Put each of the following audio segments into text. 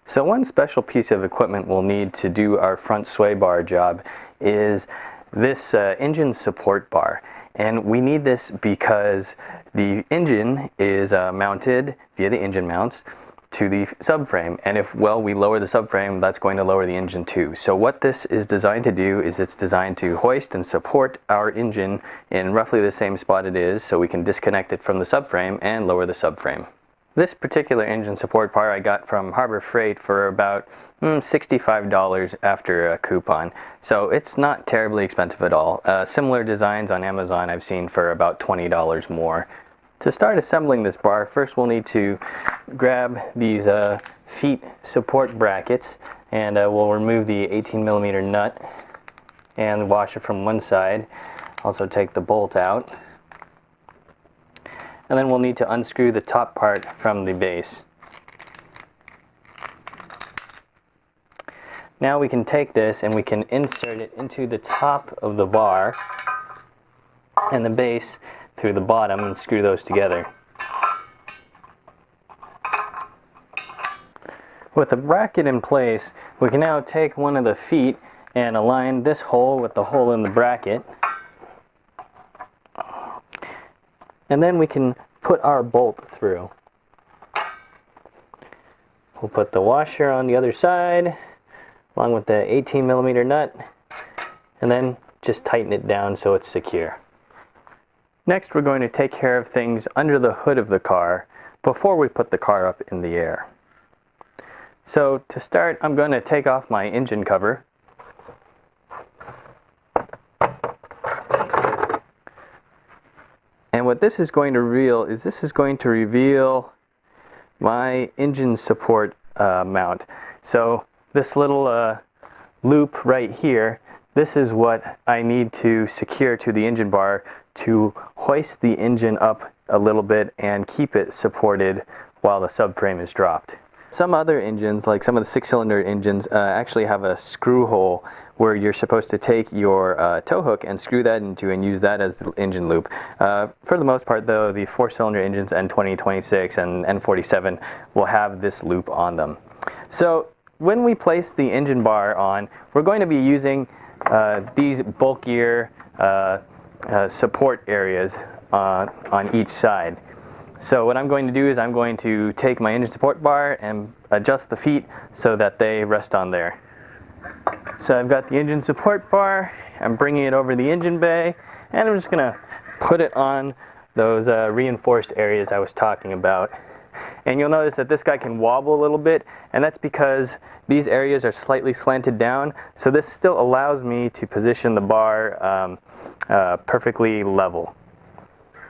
So one special piece of equipment we'll need to do our front sway bar job is this engine support bar. And we need this because the engine is mounted via the engine mounts to the subframe, and if we lower the subframe, that's going to lower the engine too. So what this is designed to do is it's designed to hoist and support our engine in roughly the same spot it is, so we can disconnect it from the subframe and lower the subframe. This particular engine support bar I got from Harbor Freight for about $65 after a coupon. So it's not terribly expensive at all. Similar designs on Amazon I've seen for about $20 more. To start assembling this bar, first we'll need to grab these feet support brackets, and we'll remove the 18mm nut and the washer from one side. Also take the bolt out. And then we'll need to unscrew the top part from the base. Now we can take this and we can insert it into the top of the bar and the base through the bottom and screw those together. With the bracket in place, we can now take one of the feet and align this hole with the hole in the bracket. And then we can put our bolt through. We'll put the washer on the other side along with the 18mm nut, and then just tighten it down so it's secure. Next, we're going to take care of things under the hood of the car before we put the car up in the air. So to start, I'm going to take off my engine cover. And what this is going to reveal is my engine support mount. So this little loop right here, this is what I need to secure to the engine bar to hoist the engine up a little bit and keep it supported while the subframe is dropped. Some other engines, like some of the 6-cylinder engines, actually have a screw hole where you're supposed to take your tow hook and screw that into and use that as the engine loop. For the most part though, the 4-cylinder engines N20, 26 and N47 will have this loop on them. So when we place the engine bar on, we're going to be using these bulkier support areas on each side. So what I'm going to do is I'm going to take my engine support bar and adjust the feet so that they rest on there. So I've got the engine support bar, I'm bringing it over the engine bay, and I'm just going to put it on those reinforced areas I was talking about. And you'll notice that this guy can wobble a little bit, and that's because these areas are slightly slanted down, so this still allows me to position the bar perfectly level.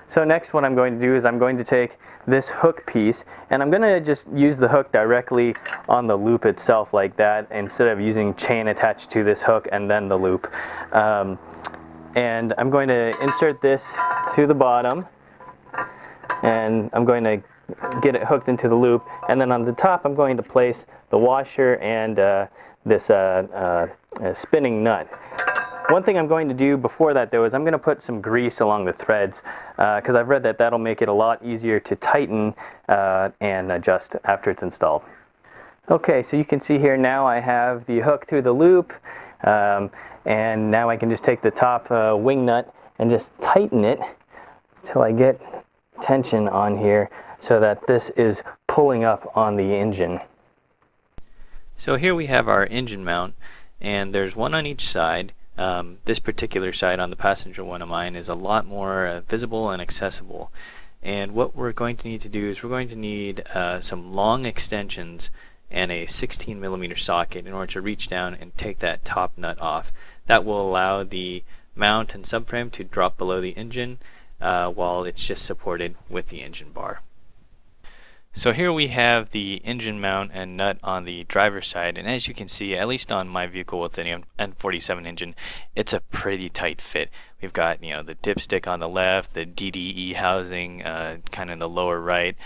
So next what I'm going to do is I'm going to take this hook piece and I'm going to just use the hook directly on the loop itself like that instead of using chain attached to this hook and then the loop. And I'm going to insert this through the bottom and I'm going to get it hooked into the loop, and then on the top I'm going to place the washer and this spinning nut. One thing I'm going to do before that though is I'm going to put some grease along the threads because I've read that that'll make it a lot easier to tighten and adjust after it's installed. Okay, so you can see here now I have the hook through the loop, and now I can just take the top wing nut and just tighten it until I get tension on here so that this is pulling up on the engine. So here we have our engine mount, and there's one on each side. This particular side on the passenger one of mine is a lot more visible and accessible. And what we're going to need to do is we're going to need some long extensions and a 16mm socket in order to reach down and take that top nut off. That will allow the mount and subframe to drop below the engine while it's just supported with the engine bar. So here we have the engine mount and nut on the driver's side, and as you can see, at least on my vehicle with the N47 engine, it's a pretty tight fit. We've got, you know, the dipstick on the left, the DDE housing kind of in the lower right,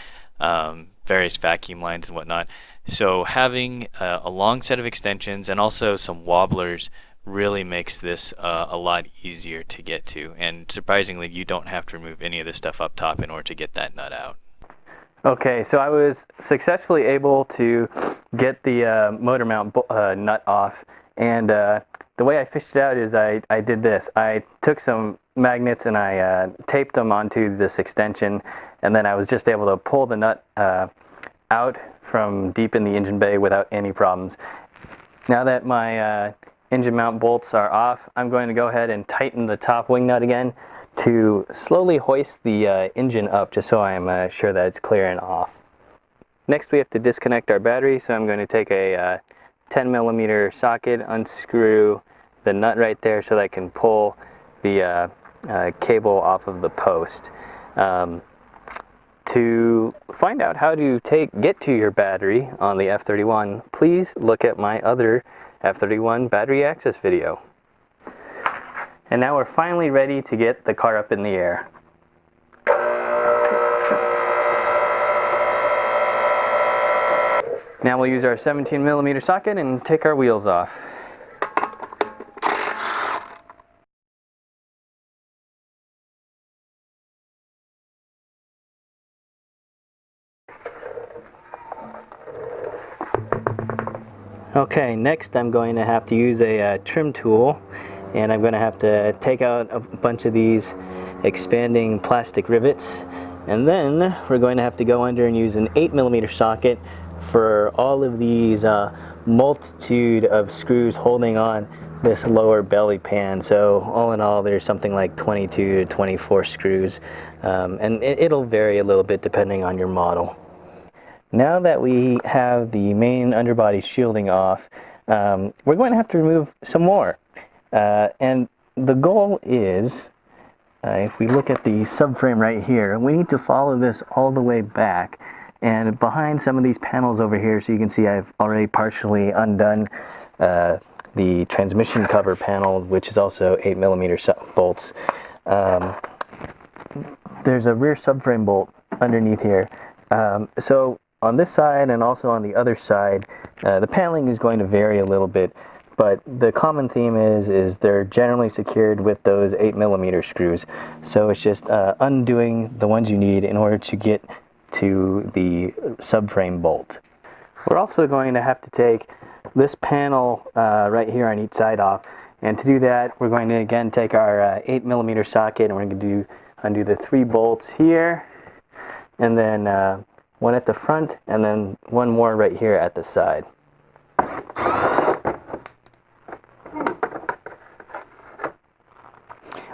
various vacuum lines and whatnot. So having a long set of extensions and also some wobblers really makes this a lot easier to get to, and surprisingly you don't have to remove any of the stuff up top in order to get that nut out. Okay, so I was successfully able to get the motor mount nut off. And the way I fished it out is I did this. I took some magnets and I taped them onto this extension, and then I was just able to pull the nut out from deep in the engine bay without any problems. Now that my engine mount bolts are off, I'm going to go ahead and tighten the top wing nut again to slowly hoist the engine up, just so I'm sure that it's clear and off. Next we have to disconnect our battery, so I'm going to take a 10mm socket, unscrew the nut right there so that I can pull the cable off of the post. To find out how to get to your battery on the F31, please look at my other F31 battery access video. And now we're finally ready to get the car up in the air. Now we'll use our 17mm socket and take our wheels off. Okay, next I'm going to have to use a trim tool, and I'm going to have to take out a bunch of these expanding plastic rivets, and then we're going to have to go under and use an 8mm socket for all of these multitude of screws holding on this lower belly pan. So all in all, there's something like 22 to 24 screws, and it'll vary a little bit depending on your model. Now that we have the main underbody shielding off, we're going to have to remove some more. And the goal is, if we look at the subframe right here, we need to follow this all the way back and behind some of these panels over here. So you can see I've already partially undone the transmission cover panel, which is also 8mm bolts. There's a rear subframe bolt underneath here. So on this side and also on the other side, the paneling is going to vary a little bit, but the common theme is they're generally secured with those 8mm screws. So it's just undoing the ones you need in order to get to the subframe bolt. We're also going to have to take this panel right here on each side off, and to do that we're going to again take our 8mm socket, and we're going to undo the 3 bolts here, and then one at the front, and then one more right here at the side.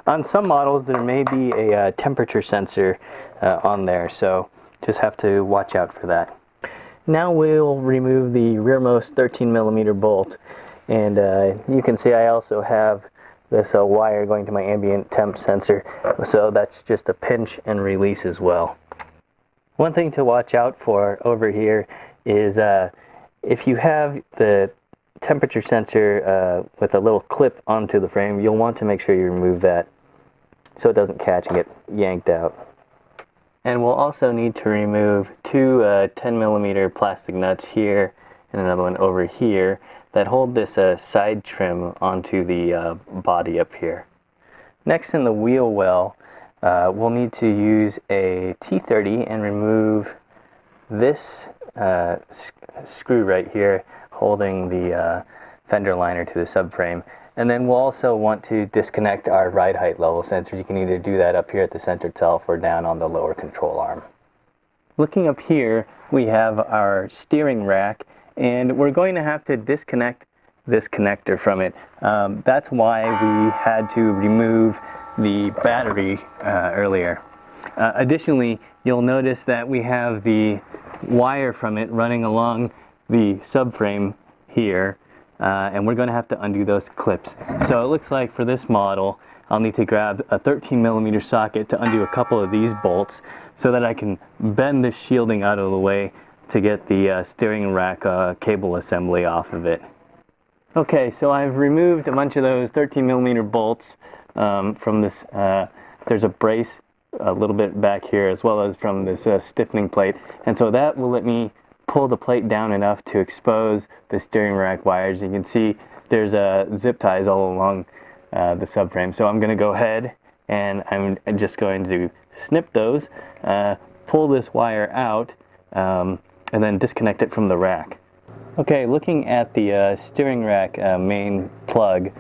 On some models there may be a temperature sensor on there, so just have to watch out for that. Now we'll remove the rearmost 13mm bolt, and you can see I also have this wire going to my ambient temp sensor, so that's just a pinch and release as well. One thing to watch out for over here is if you have the temperature sensor with a little clip onto the frame, you'll want to make sure you remove that so it doesn't catch and get yanked out. And we'll also need to remove 2 10mm plastic nuts here and another one over here that hold this side trim onto the body up here. Next, in the wheel well, we'll need to use a T30 and remove this screw right here holding the fender liner to the subframe. And then we'll also want to disconnect our ride height level sensor. You can either do that up here at the center itself or down on the lower control arm. Looking up here, we have our steering rack, and we're going to have to disconnect this connector from it. That's why we had to remove the battery earlier. Additionally, you'll notice that we have the wire from it running along the subframe here, and we're going to have to undo those clips. So it looks like for this model I'll need to grab a 13mm socket to undo a couple of these bolts so that I can bend the shielding out of the way to get the steering rack cable assembly off of it. Okay, so I've removed a bunch of those 13mm bolts from this. There's a brace a little bit back here as well as from this stiffening plate, and so that will let me pull the plate down enough to expose the steering rack wires. You can see there's zip ties all along the subframe, so I'm going to go ahead and I'm just going to snip those, pull this wire out, and then disconnect it from the rack. Okay, looking at the steering rack main plug,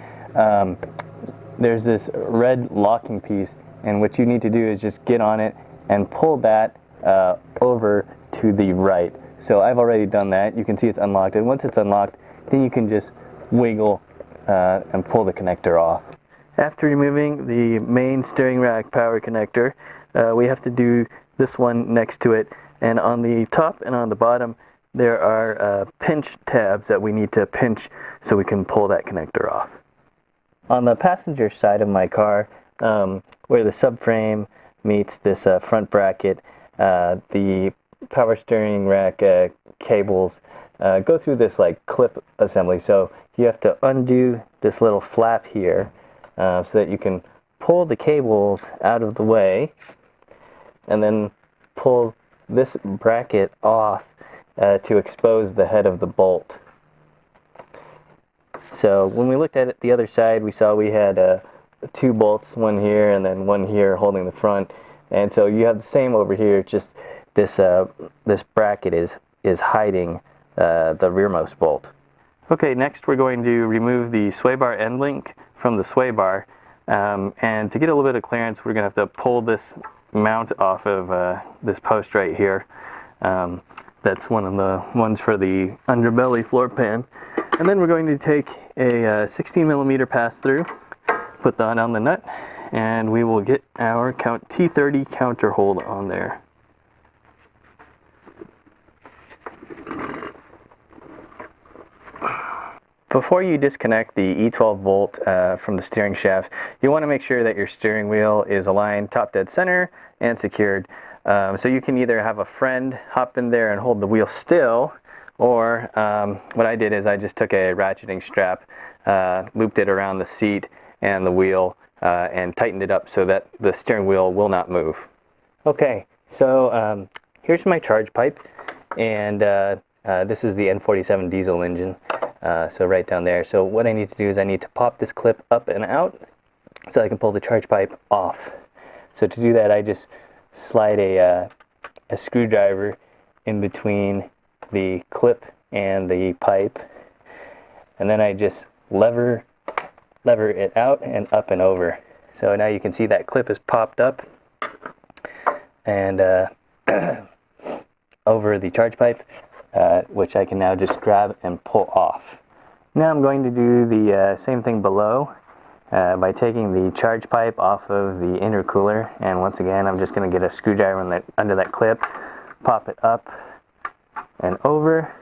there's this red locking piece, and what you need to do is just get on it and pull that over to the right. So I've already done that. You can see it's unlocked, and once it's unlocked, then you can just wiggle and pull the connector off. After removing the main steering rack power connector, we have to do this one next to it, and on the top and on the bottom there are pinch tabs that we need to pinch so we can pull that connector off. On the passenger side of my car, where the subframe meets this front bracket, the power steering rack cables go through this like clip assembly. So you have to undo this little flap here so that you can pull the cables out of the way, and then pull this bracket off to expose the head of the bolt. So when we looked at it the other side, we saw we had 2 bolts, one here and then one here holding the front, and so you have the same over here, just this this bracket is hiding the rearmost bolt. Okay, next we're going to remove the sway bar end link from the sway bar, and to get a little bit of clearance we're going to have to pull this mount off of this post right here. That's one of the ones for the underbelly floor pan. And then we're going to take a 16 millimeter pass through, put that on the nut, and we will get our T30 counter hold on there. Before you disconnect the E12 bolt from the steering shaft, you want to make sure that your steering wheel is aligned top dead center and secured. So you can either have a friend hop in there and hold the wheel still, or what I did is I just took a ratcheting strap, looped it around the seat and the wheel, and tightened it up so that the steering wheel will not move. Okay, so here's my charge pipe, and this is the N47 diesel engine, so right down there. So what I need to do is I need to pop this clip up and out so I can pull the charge pipe off. So to do that, I just slide a screwdriver in between the clip and the pipe, and then I just lever it out and up and over. So now you can see that clip is popped up and over the charge pipe, which I can now just grab and pull off. Now I'm going to do the same thing below by taking the charge pipe off of the intercooler, and once again I'm just going to get a screwdriver under that clip, pop it up and over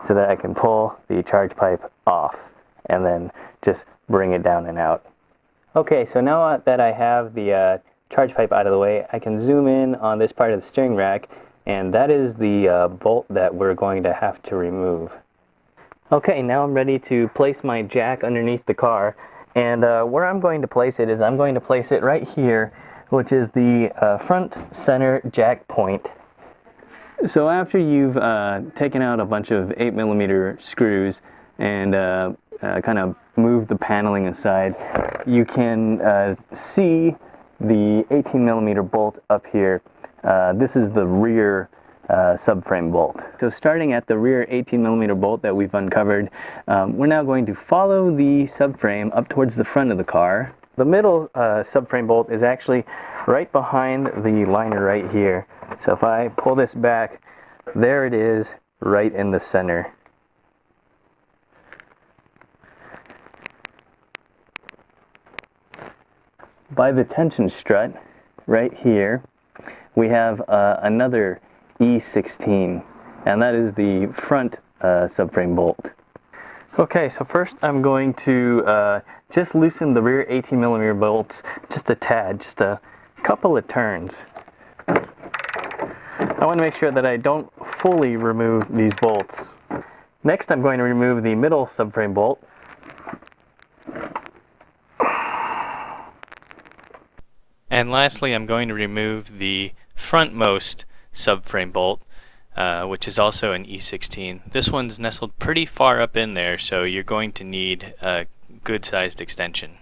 so that I can pull the charge pipe off and then just bring it down and out. Okay, so now that I have the charge pipe out of the way, I can zoom in on this part of the steering rack, and that is the bolt that we're going to have to remove. Okay, now I'm ready to place my jack underneath the car, and where I'm going to place it is I'm going to place it right here, which is the front center jack point. So after you've taken out a bunch of 8mm screws and kind of moved the paneling aside, you can see the 18mm bolt up here. This is the rear subframe bolt. So starting at the rear 18mm bolt that we've uncovered, we're now going to follow the subframe up towards the front of the car. The middle subframe bolt is actually right behind the liner right here. So if I pull this back, there it is right in the center. By the tension strut right here, we have another E16, and that is the front subframe bolt. Okay, so first I'm going to just loosen the rear 18mm bolts just a tad, just a couple of turns. I want to make sure that I don't fully remove these bolts. Next I'm going to remove the middle subframe bolt. And lastly, I'm going to remove the frontmost subframe bolt, which is also an E16. This one's nestled pretty far up in there, so you're going to need a good sized extension.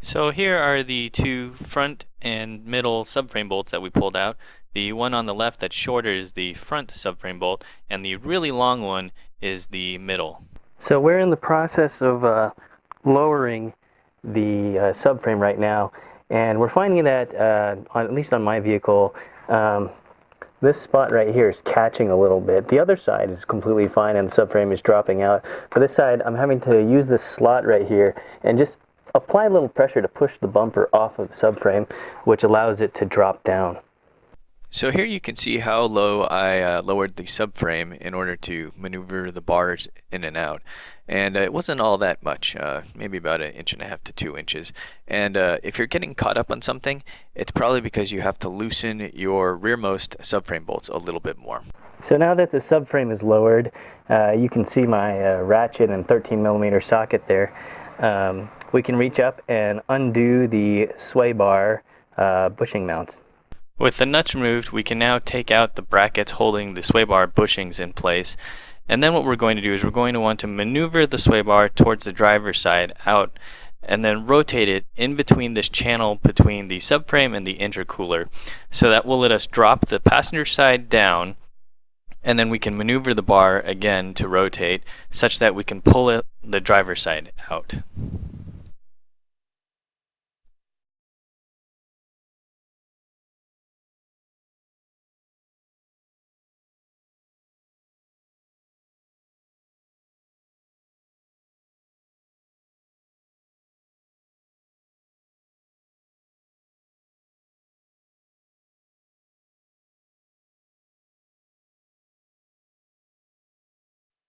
So here are the two front and middle subframe bolts that we pulled out. The one on the left that's shorter is the front subframe bolt, and the really long one is the middle. So we're in the process of lowering the subframe right now, and we're finding that, at least on my vehicle, this spot right here is catching a little bit. The other side is completely fine and the subframe is dropping out. For this side, I'm having to use this slot right here and just apply a little pressure to push the bumper off of the subframe, which allows it to drop down. So here you can see how low I lowered the subframe in order to maneuver the bars in and out. And it wasn't all that much, maybe about 1.5 to 2 inches. And if you're getting caught up on something, it's probably because you have to loosen your rearmost subframe bolts a little bit more. So now that the subframe is lowered, you can see my ratchet and 13mm socket there. We can reach up and undo the sway bar bushing mounts. With the nuts removed, we can now take out the brackets holding the sway bar bushings in place. And then what we're going to do is we're going to want to maneuver the sway bar towards the driver's side out and then rotate it in between this channel between the subframe and the intercooler. So that will let us drop the passenger side down, and then we can maneuver the bar again to rotate such that we can pull the driver's side out.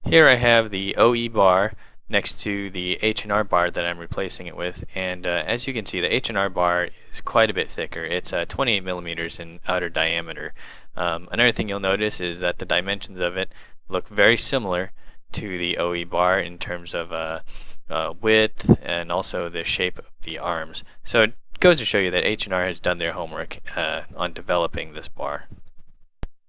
Here I have the OE bar next to the H&R bar that I'm replacing it with, and as you can see, the H&R bar is quite a bit thicker. It's 28mm in outer diameter. Another thing you'll notice is that the dimensions of it look very similar to the OE bar in terms of width and also the shape of the arms. So it goes to show you that H&R has done their homework on developing this bar.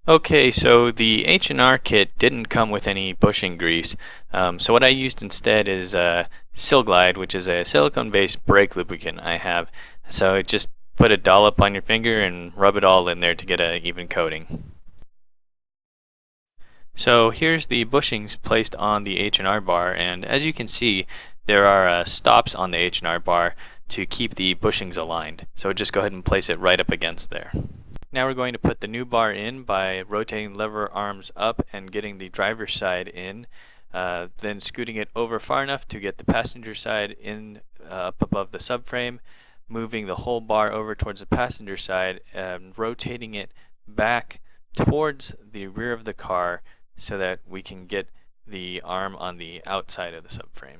Okay, so the H&R kit didn't come with any bushing grease, so what I used instead is Silglide, which is a silicone-based brake lubricant I have. So just put a dollop on your finger and rub it all in there to get an even coating. So here's the bushings placed on the H&R bar, and as you can see, there are stops on the H&R bar to keep the bushings aligned. So just go ahead and place it right up against there. Now we're going to put the new bar in by rotating lever arms up and getting the driver's side in, then scooting it over far enough to get the passenger side in up above the subframe, moving the whole bar over towards the passenger side, and rotating it back towards the rear of the car so that we can get the arm on the outside of the subframe.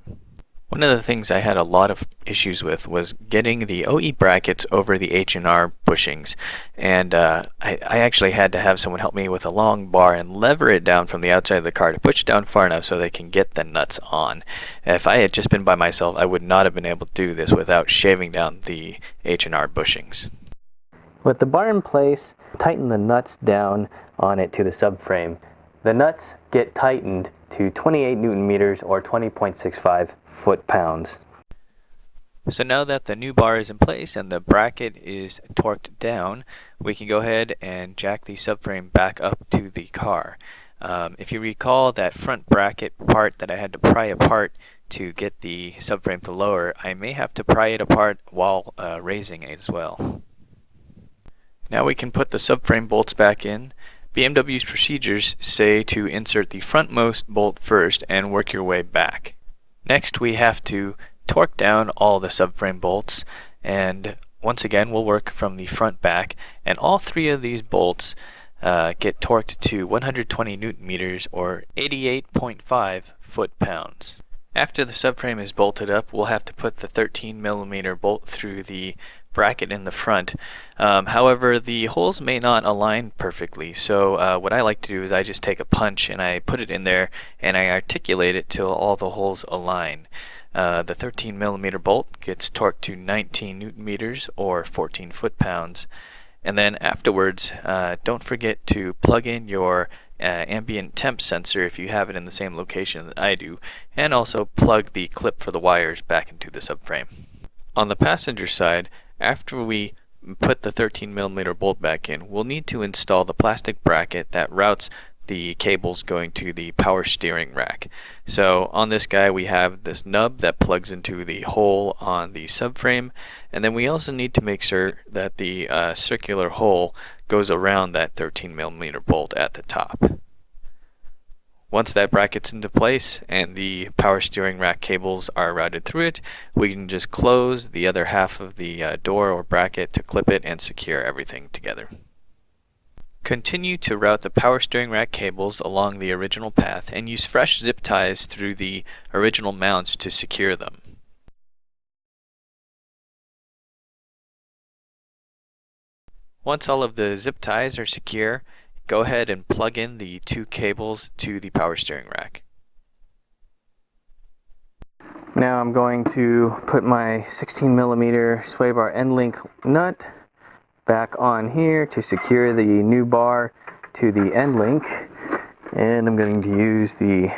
One of the things I had a lot of issues with was getting the OE brackets over the H&R bushings, and I actually had to have someone help me with a long bar and lever it down from the outside of the car to push it down far enough so they can get the nuts on. If I had just been by myself, I would not have been able to do this without shaving down the H&R bushings. With the bar in place, tighten the nuts down on it to the subframe. The nuts get tightened to 28 Newton meters or 20.65 foot-pounds. So now that the new bar is in place and the bracket is torqued down, we can go ahead and jack the subframe back up to the car. If you recall that front bracket part that I had to pry apart to get the subframe to lower, I may have to pry it apart while raising as well. Now we can put the subframe bolts back in. BMW's procedures say to insert the frontmost bolt first and work your way back. Next we have to torque down all the subframe bolts, and once again we'll work from the front back, and all three of these bolts get torqued to 120 Newton meters or 88.5 foot-pounds. After the subframe is bolted up, we'll have to put the 13mm bolt through the bracket in the front. However, the holes may not align perfectly, so what I like to do is I just take a punch and I put it in there and I articulate it till all the holes align. The 13mm bolt gets torqued to 19 Newton meters or 14 foot-pounds. And then afterwards, don't forget to plug in your ambient temp sensor if you have it in the same location that I do, and also plug the clip for the wires back into the subframe. On the passenger side, after we put the 13mm bolt back in, we'll need to install the plastic bracket that routes the cables going to the power steering rack. So on this guy we have this nub that plugs into the hole on the subframe, and then we also need to make sure that the circular hole goes around that 13mm bolt at the top. Once that bracket's into place and the power steering rack cables are routed through it, we can just close the other half of the door or bracket to clip it and secure everything together. Continue to route the power steering rack cables along the original path and use fresh zip ties through the original mounts to secure them. Once all of the zip ties are secure, go ahead and plug in the two cables to the power steering rack. Now I'm going to put my 16mm sway bar end link nut back on here to secure the new bar to the end link, and I'm going to use the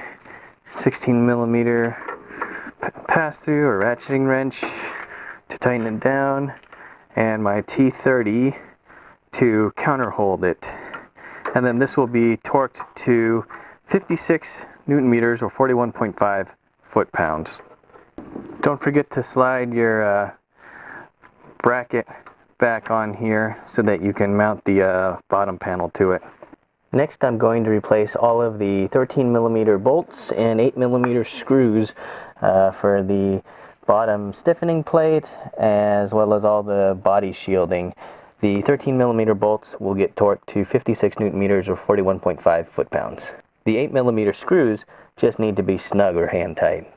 16mm pass-through or ratcheting wrench to tighten it down, and my T30 to counter hold it. And then this will be torqued to 56 Newton meters or 41.5 foot-pounds. Don't forget to slide your bracket back on here so that you can mount the bottom panel to it. Next, I'm going to replace all of the 13mm bolts and 8mm screws for the bottom stiffening plate, as well as all the body shielding. The 13mm bolts will get torqued to 56 Newton meters or 41.5 foot-pounds. The 8mm screws just need to be snug or hand tight.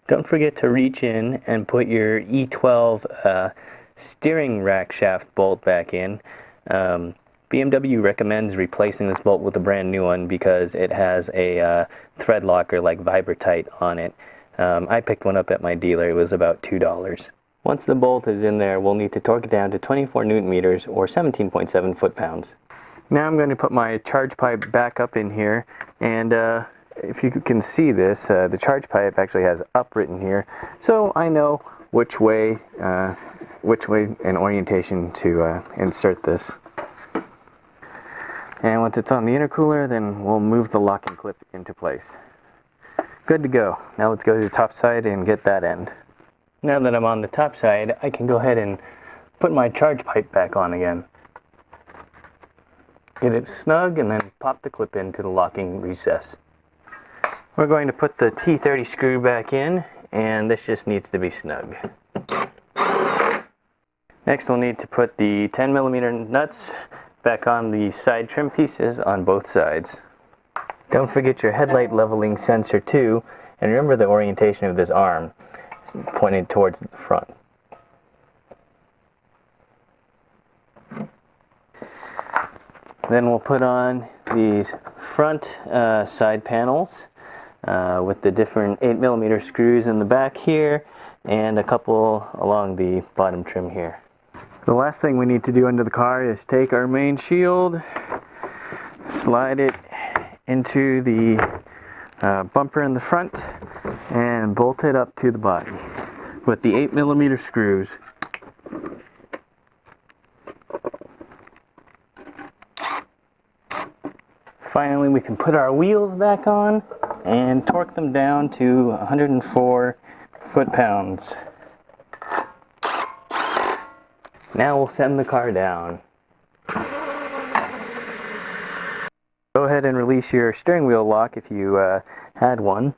Don't forget to reach in and put your E12 steering rack shaft bolt back in. BMW recommends replacing this bolt with a brand new one because it has a thread locker like Vibratight on it. I picked one up at my dealer. It was about $2. Once the bolt is in there, we'll need to torque it down to 24 Newton meters or 17.7 foot-pounds. Now I'm going to put my charge pipe back up in here, and if you can see this, the charge pipe actually has up written here, so I know which way and orientation to insert this. And once it's on the intercooler, then we'll move the locking clip into place. Good to go. Now let's go to the top side and get that end. Now that I'm on the top side, I can go ahead and put my charge pipe back on again. Get it snug and then pop the clip into the locking recess. We're going to put the T30 screw back in, and this just needs to be snug. Next we'll need to put the 10mm nuts back on the side trim pieces on both sides. Don't forget your headlight leveling sensor too, and remember the orientation of this arm, pointed towards the front. Then we'll put on these front side panels with the different 8mm screws in the back here and a couple along the bottom trim here. The last thing we need to do under the car is take our main shield, slide it into the bumper in the front, and bolt it up to the body with the 8mm screws. Finally, we can put our wheels back on and torque them down to 104 foot-pounds. Now we'll send the car down. Go ahead and release your steering wheel lock if you had one.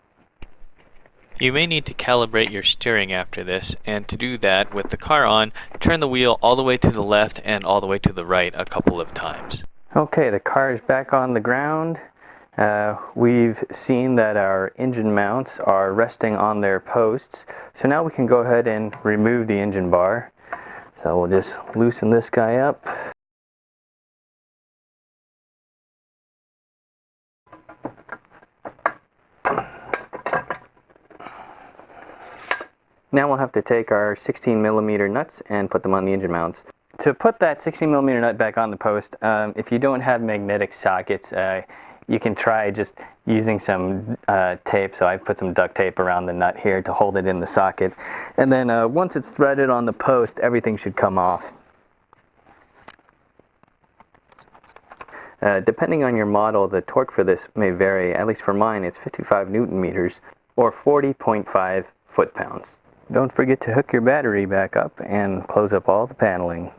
You may need to calibrate your steering after this, and to do that, with the car on, turn the wheel all the way to the left and all the way to the right a couple of times. Okay, the car is back on the ground. We've seen that our engine mounts are resting on their posts, so now we can go ahead and remove the engine bar. So we'll just loosen this guy up. Now we'll have to take our 16mm nuts and put them on the engine mounts. To put that 16mm nut back on the post, if you don't have magnetic sockets, you can try just using some tape. So I put some duct tape around the nut here to hold it in the socket. And then once it's threaded on the post, everything should come off. Depending on your model, the torque for this may vary. At least for mine, it's 55 Newton meters or 40.5 foot-pounds. Don't forget to hook your battery back up and close up all the paneling.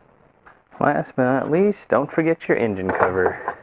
Last but not least, don't forget your engine cover.